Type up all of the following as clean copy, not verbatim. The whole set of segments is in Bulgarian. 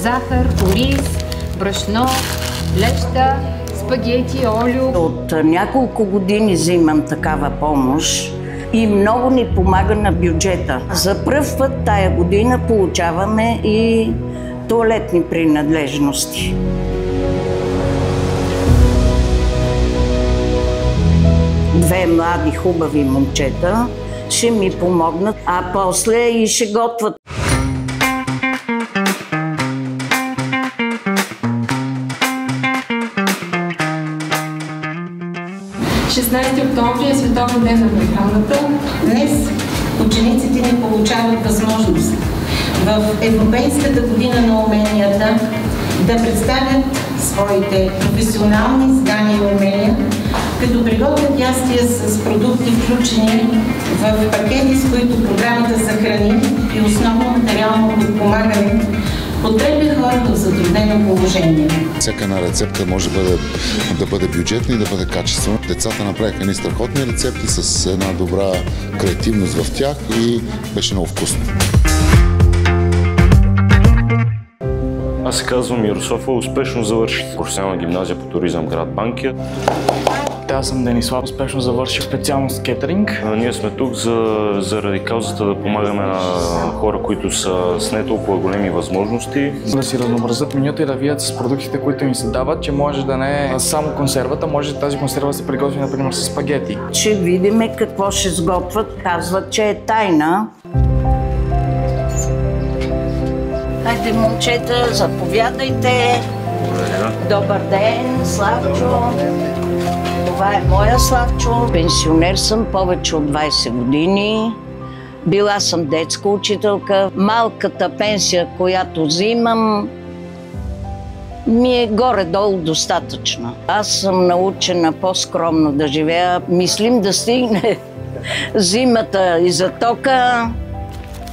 захар, ориз, брашно, леща, спагети, олио. От няколко години взимам такава помощ и много ни помага на бюджета. За пръв път тая година получаваме и тоалетни принадлежности. Две млади хубави момчета ще ми помогнат, а после и ще готвят. 16 октомври е Световен ден на прехраната. Днес учениците ни получават възможност в Европейската година на уменията да представят своите професионални знания и умения, като приготвят ястия с продукти, включени в пакети, с които програмата за храни и основно материално подпомагане подкрепя хората в затруднено положение. Всяка една рецепта може да бъде бюджетна и да бъде качествена. Децата направиха едни страхотни рецепти с една добра креативност в тях и беше много вкусно. Аз се казвам Мирослав, успешно завърших професионална гимназия по туризъм град Банкя. Аз съм Денислав, успешно завърших специалност кетеринг. Ние сме тук заради каузата да помагаме на хора, които са с не толкова големи възможности. Да си разнообразят менюта и да видят с продуктите, които им се дават, че може да не е само консервата, може тази консерва да се приготви, например, с спагети. Ще видим какво ще сготвят. Казват, че е тайна. Хайде, момчета, заповядайте. Добър ден, Славчо. Това е моя Славчо. Пенсионер съм повече от 20 години. Била съм детска учителка. Малката пенсия, която взимам, ми е горе-долу достатъчна. Аз съм научена по-скромно да живея. Мислим да стигне зимата и за тока,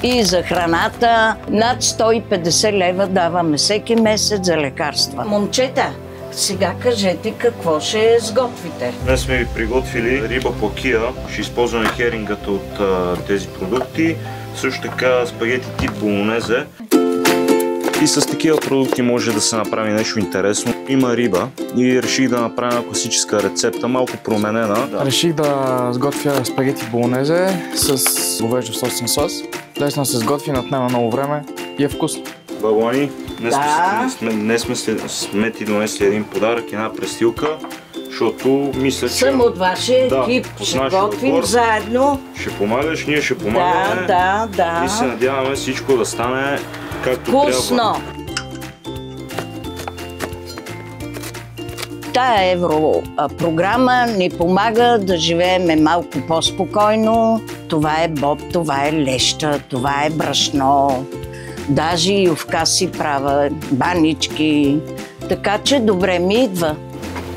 и за храната. Над 150 лева даваме всеки месец за лекарства. Момчета, сега кажете какво ще сготвите. Днес сме ви приготвили риба плакия. Ще използваме херингата от тези продукти. Също така спагети тип болонезе. И с такива продукти може да се направи нещо интересно. Има риба и реших да направя една класическа рецепта, малко променена. Реших да сготвя спагети болонезе с говеждо собствен сос. Лесно се сготви, отнема много време и е вкусно. Бабуани, днес сме ти донесли един подарък, една престилка, защото мисля, че... Съм от вашия екип, ще готвим заедно. Ще помагаш, ние ще помагаме. Да. И се надяваме всичко да стане както вкусно трябва. Тая европрограма ни помага да живеем малко по-спокойно. Това е боб, това е леща, това е брашно. Даже и овка си правя, банички. Така че добре ми идва.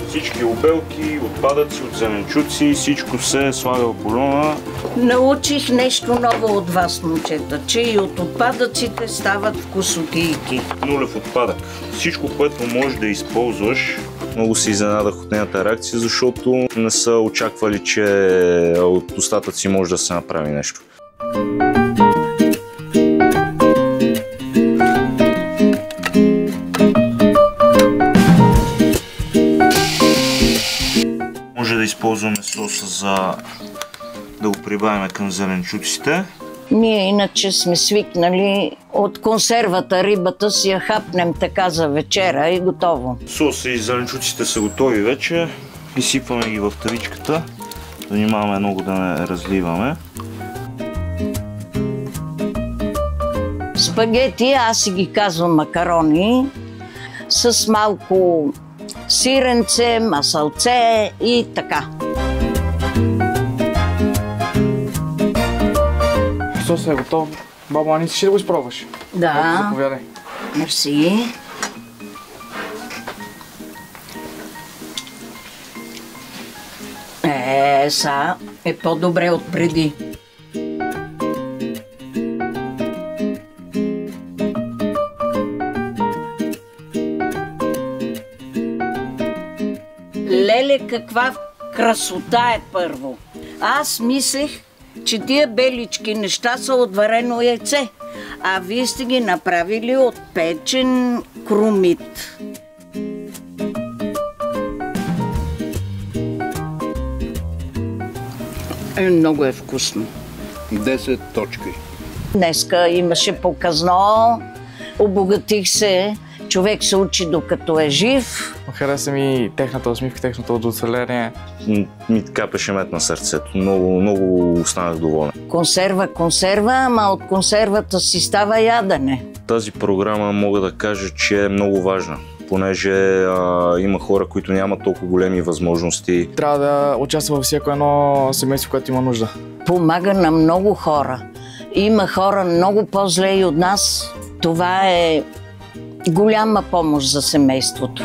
Всички обелки, отпадъци от зеленчуци, всичко се слага в бульона. Научих нещо ново от вас, момчета, че и от отпадъците стават вкусотийки. Нулев отпадък. Всичко, което можеш да използваш, много се изненадах от нейната реакция, защото не са очаквали, че от остатъци може да се направи нещо. Може да използваме соса за да го прибавим към зеленчуците. Ние иначе сме свикнали от консервата рибата си я хапнем така за вечера и готово. Соса и зеленчуците са готови вече. Изсипваме ги в тавичката. Внимаваме много да не разливаме. Спагети, аз си ги казвам макарони, с малко сиренце, масълце и така. Сосът е готов. Баба Ани, ще да го изпробваш? Да. Заповядай. Мерси. Са е по-добре от преди. Леле, каква красота е първо. Аз мислех, че тия белички неща са от варено яйце, а вие сте ги направили от печен крумит. Много е вкусно. 10 точки. Днеска имаше показно, обогатих се, човек се учи докато е жив. Хареса ми техната усмивка, техното удовлетворение. Ми капеше мед на сърцето. Много останах доволен. Консерва, ама от консервата си става ядене. Тази програма мога да кажа, че е много важна, понеже има хора, които нямат толкова големи възможности. Трябва да участва във всяко едно семейство, което има нужда. Помага на много хора. Има хора много по-зле и от нас. Това е голяма помощ за семейството.